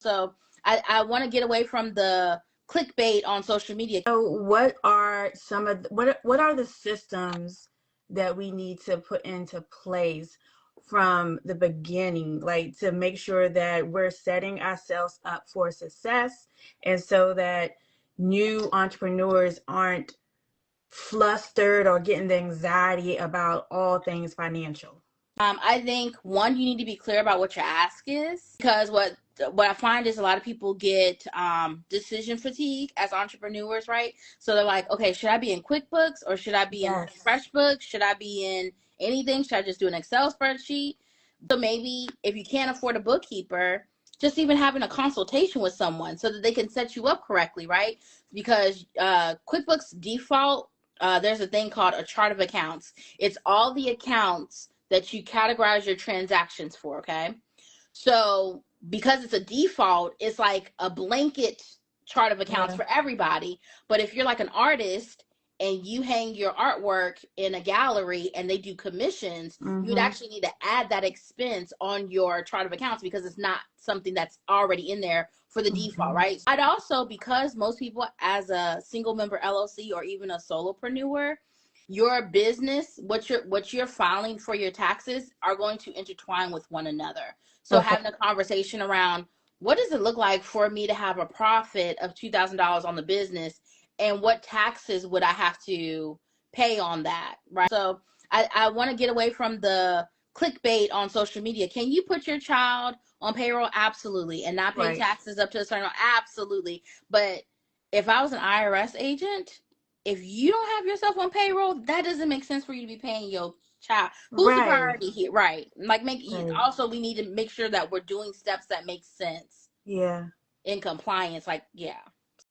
So I want to get away from the clickbait on social media. So what are some of what are the systems that we need to put into place from the beginning, like to make sure that we're setting ourselves up for success, and so that new entrepreneurs aren't flustered or getting the anxiety about all things financial? I think one, you need to be clear about what your ask is, because what I find is a lot of people get decision fatigue as entrepreneurs, right? So they're like, okay, should I be in QuickBooks or should I be in Yes. FreshBooks? Should I be in anything? Should I just do an Excel spreadsheet? So maybe if you can't afford a bookkeeper, just even having a consultation with someone so that they can set you up correctly, right? Because QuickBooks default, there's a thing called a chart of accounts. It's all the accounts that you categorize your transactions for, okay? So because it's a default, it's like a blanket chart of accounts Yeah. for everybody. But if you're like an artist and you hang your artwork in a gallery and they do commissions, you'd Mm-hmm. actually need to add that expense on your chart of accounts because it's not something that's already in there for the default, Mm-hmm. right? I'd also, because most people as a single member LLC or even a solopreneur, your business, what you're filing for your taxes are going to intertwine with one another. So Okay. having a conversation around, what does it look like for me to have a profit of $2,000 on the business, and what taxes would I have to pay on that, right? So I want to get away from the clickbait on social media. Can you put your child on payroll? Absolutely. And not pay Right. taxes up to a certain amount? Absolutely. But if I was an IRS agent, if you don't have yourself on payroll, that doesn't make sense for you to be paying your child. Who's the Right. priority here? Right. Like Right. also we need to make sure that we're doing steps that make sense Yeah. in compliance. Like, yeah.